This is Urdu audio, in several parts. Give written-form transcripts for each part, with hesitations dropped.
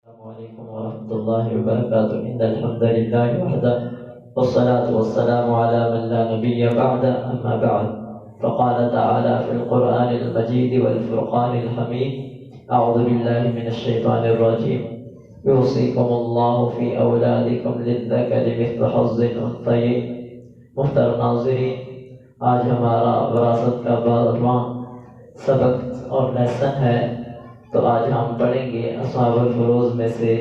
السلام علیکم ورحمۃ اللہ وبرکاتہ ان الحمد للہ وحدہ والصلاة والسلام على من لا نبی بعد اما بعد فقال تعالی فی القرآن المجید والفرقان الحمید اعوذ باللہ من الشیطان الرجیم یوصیکم اللہ فی اولادکم للذکر مثل حظ الانثیین۔ محترم ناظرین، آج ہمارا وراثت کا 12واں سبق اور لیسن ہے، تو آج ہم پڑھیں گے اصحاب الفروض میں سے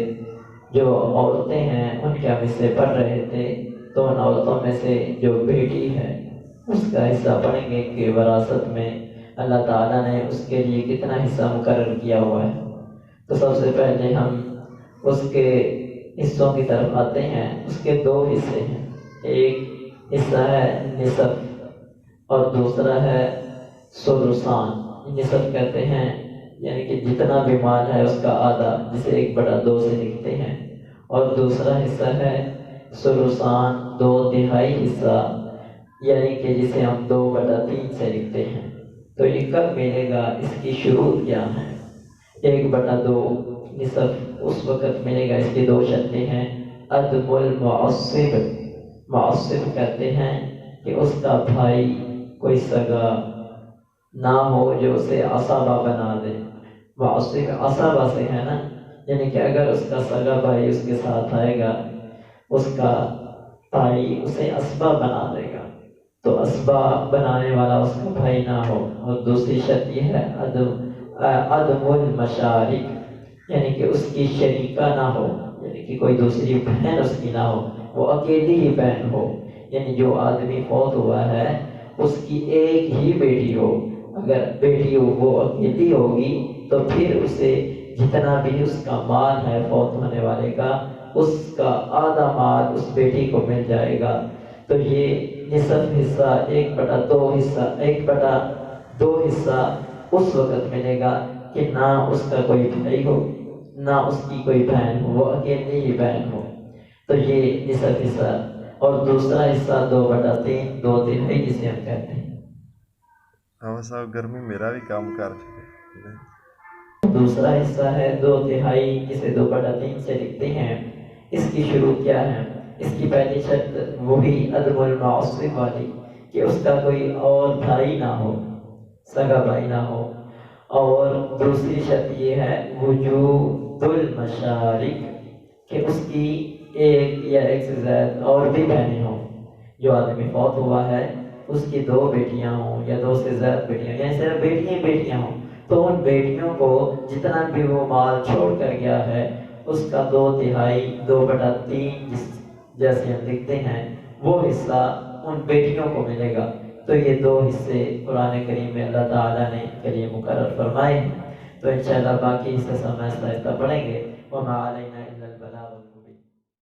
جو عورتیں ہیں ان کے ہم حصے پڑھ رہے تھے، تو ان عورتوں میں سے جو بیٹی ہے اس کا حصہ پڑھیں گے کہ وراثت میں اللہ تعالیٰ نے اس کے لیے کتنا حصہ مقرر کیا ہوا ہے۔ تو سب سے پہلے ہم اس کے حصوں کی طرف آتے ہیں۔ اس کے 2 حصے ہیں، ایک حصہ ہے نصف اور دوسرا ہے ثلثان۔ نصف کہتے ہیں یعنی کہ جتنا بھی مال ہے اس کا آدھا، جسے 1/2 سے لکھتے ہیں، اور دوسرا حصہ ہے ثلثان، 2/3 حصہ، یعنی کہ جسے ہم 2/3 سے لکھتے ہیں۔ تو یہ کب ملے گا، اس کی شروط کیا ہے؟ 1/2 نصف اس وقت ملے گا، اس کی 2 شرطیں ہیں۔ عدم المعصب، معصب کہتے ہیں کہ اس کا بھائی کوئی سگا نہ ہو جو اسے عصبہ بنا دے۔ معصب عصبہ سے ہے نا، یعنی کہ اگر اس کا سگا بھائی اس کے ساتھ آئے گا، اس کا بھائی اسے عصبہ بنا دے گا، تو عصبہ بنانے والا اس کا بھائی نہ ہو۔ اور دوسری شرط یہ ہے عدم المشارک، یعنی کہ اس کی شریکہ نہ ہو، یعنی کہ کوئی دوسری بہن اس کی نہ ہو، وہ اکیلی ہی بہن ہو۔ یعنی جو آدمی فوت ہوا ہے اس کی ایک ہی بیٹی ہو، اگر بیٹی ہو وہ اکیلی ہوگی تو پھر اسے جتنا بھی اس کا مال ہے فوت ہونے والے کا، اس کا آدھا مال اس بیٹی کو مل جائے گا۔ تو یہ نصف حصہ 1/2 حصہ 1/2 حصہ اس وقت ملے گا کہ نہ اس کا کوئی بھائی ہو نہ اس کی کوئی بہن ہو، وہ اکیلی ہی بہن ہو۔ تو یہ نصف حصہ، اور دوسرا حصہ 2/3 2/3 جسے ہم کہتے ہیں۔ ہاں صاحب، گھر میں میرا بھی کام کر چکے۔ دوسرا حصہ ہے 2/3 جسے 2/3 سے لکھتے ہیں۔ اس کی شروع کیا ہے؟ اس کی پہلی شرط وہی عدم المعصب والی، کہ اس کا کوئی اور بھائی نہ ہو، سگا بھائی نہ ہو۔ اور دوسری شرط یہ ہے وجود المشارک، کہ اس کی ایک یا ایک سے زائد اور بھی بہنیں ہوں۔ جو آدمی فوت ہوا ہے اس کی 2 بیٹیاں ہوں یا 2 سے زائد بیٹیاں، یعنی صرف بیٹیاں ہوں، تو ان بیٹیوں کو جتنا بھی وہ مال چھوڑ کر گیا ہے اس کا 2/3 2/3 جیسے ہم لکھتے ہیں، وہ حصہ ان بیٹیوں کو ملے گا۔ تو یہ 2 حصے قرآن کریم میں اللہ تعالیٰ نے کے لیے مقرر فرمائے ہیں۔ تو انشاءاللہ باقی حصے ہم آہستہ آہستہ پڑھیں گے۔ وما علینا الا البلاغ۔